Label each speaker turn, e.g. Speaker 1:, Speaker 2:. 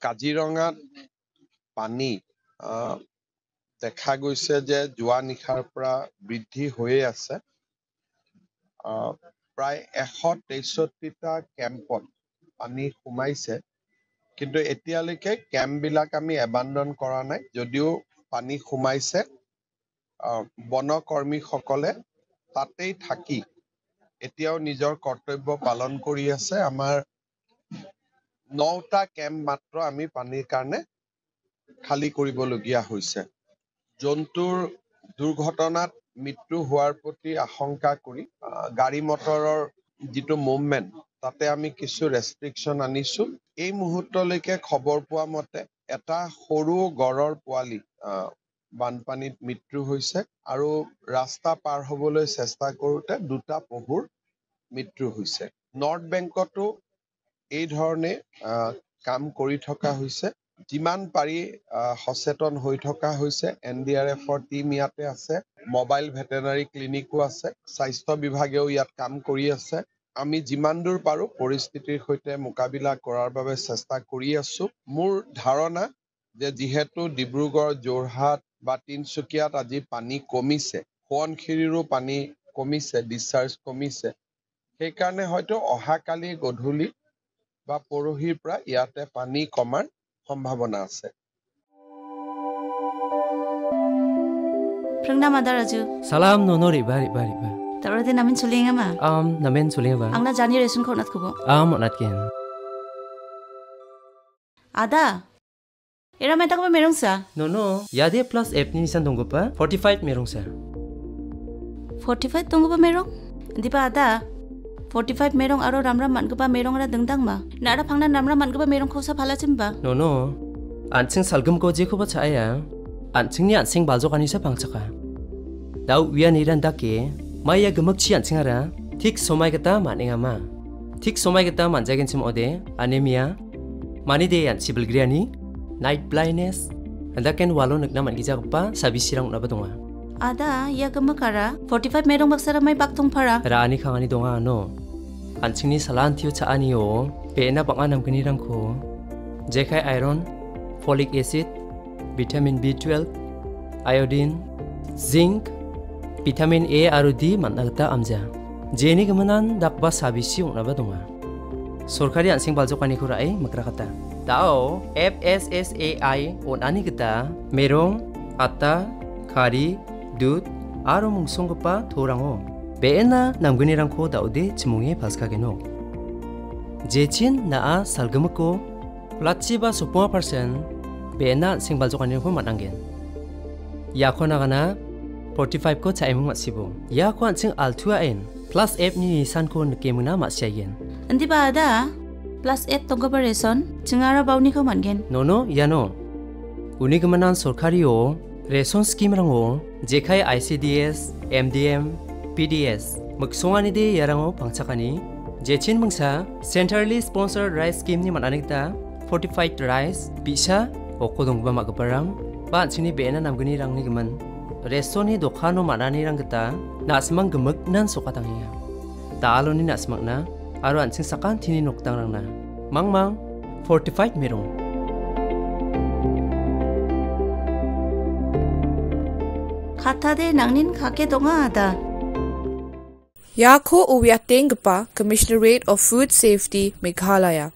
Speaker 1: কাজিৰঙাত পানী দেখা গৈছে যে যোৱা নিশাৰ পৰা বৃদ্ধি হৈয়ে আছে। প্ৰায় 163টা কেম্পত পানী সোমাইছে, কিন্তু এতিয়ালৈকে কেম্পবিলাক আমি এবাণ্ডন কৰা নাই। যদিও পানী সোমাইছে, বনকৰ্মীসকলে তাতেই থাকি এতিয়াও নিজৰ কৰ্তব্য পালন কৰি আছে। আমাৰ 9টা কেম্প মাত্ৰ আমি পানীৰ কাৰণে খালী কৰিবলগীয়া হৈছে। জন্তুৰ দুৰ্ঘটনাত মৃত্যু হোৱাৰ প্ৰতি আশংকা কৰি গাড়ী মটৰৰ যিটো মুভমেণ্ট, তাতে আমি কিছু ৰেষ্ট্ৰিকশ্যন আনিছো। এই মুহূৰ্তলৈকে খবৰ পোৱা মতে এটা সৰু গড়ৰ পোৱালি বানপানীত মৃত্যু হৈছে আৰু ৰাস্তা পাৰ হ'বলৈ চেষ্টা কৰোঁতে 2টা পহুৰ মৃত্যু হৈছে। নৰ্থ বেংকতো এই ধৰণে কাম কৰি থকা হৈছে। যিমান পাৰি সচেতন হৈ থকা হৈছে। NDRFৰ টিম ইয়াতে আছে, মোবাইল ভেটেনাৰী ক্লিনিকো আছে, স্বাস্থ্য বিভাগেও ইয়াত কাম কৰি আছে। আমি যিমান দূৰ পাৰোঁ পৰিস্থিতিৰ সৈতে মোকাবিলা কৰাৰ বাবে চেষ্টা কৰি আছো। মোৰ ধাৰণা যে যিহেতু ডিব্ৰুগড়, যোৰহাট বা তিনচুকীয়াত আজি পানী কমিছে, সোৱণশিৰিৰো পানী কমিছে, ডিছচাৰ্জ কমিছে, সেইকাৰণে হয়তো অহাকালি গধূলি বা পৰহিৰ পৰা ইয়াতে পানী কমাৰ সম্ভাৱনা আছে।
Speaker 2: Prangna Mada Raju.
Speaker 3: Salam nono riba.
Speaker 2: Tarode namin sulinga ma.
Speaker 3: Namen sulinga ba.
Speaker 2: Angna jani resun ko nat kubo.
Speaker 3: Monat ken.
Speaker 2: Ada. Era meta ko merong sa.
Speaker 3: No. Yade plus app ni nisan tunggu pa 45 merong sa.
Speaker 2: 45 tunggu pa merong. Di pa ada. 45 merong aro ramram man ko pa merong ra dengdang ma. Nara phangna ramram man ko pa merong ko sa phala chimba.
Speaker 3: No. Ansing salgum ko je ko ba chaya. Ansing ni ansing baljo kani sa pangchaka. Dau wiya niran dake maya gemak chi ansing ara thik somai kata maninga ma. Thik somai kata manjagen sim ode anemia mani de ansi belgriani night blindness andaken walo nakna man gija pa sabi sirang na badonga.
Speaker 2: Ada ya gemakara 45 merong baksara mai baktung phara.
Speaker 3: Rani khangani donga no. Ansing ni salan thiu cha ani o pena banga namgani rangko jekai iron, folic acid, vitamin B12, iodine, zinc, vitamin A aru D managta amja. Jeni gamanan dakba sabisi unaba donga. Sorkari ansing baljokani kurai makrakata. Tao FSSAI onani kita merong, ata, kari, dud, aru mungsongpa thorango. Beena namgani rangko daude chimunge paskageno. Jechin naa salgamako latchiba 10% beena ansing baljokani ko manangen. Yakho nagana 45 ko chaimung masibo. Yakho ansing altua en plus F ni nisan ko nakemuna masyayen.
Speaker 2: Andi ba ada plus F tongga ba reson chingara bauni ko mangen.
Speaker 3: No yano. Uni gamanan sorkari o reson scheme rango jekai ICDS, MDM, PDS magsongani de yarango pangchakani jechin mungsa centrally sponsored rice scheme ni mananigta fortified rice bisa okodongba magaparang ba chini bena namgani rangni gaman resoni dokano manani ranggata nasmang gemek nan sokatangiya taloni nasmakna aro ansing sakan tini noktang rangna mangmang 45 merong
Speaker 2: kata de nangnin kake donga ada.
Speaker 4: Yakho Uwyatengpa, Commissionerate of Food Safety, Meghalaya.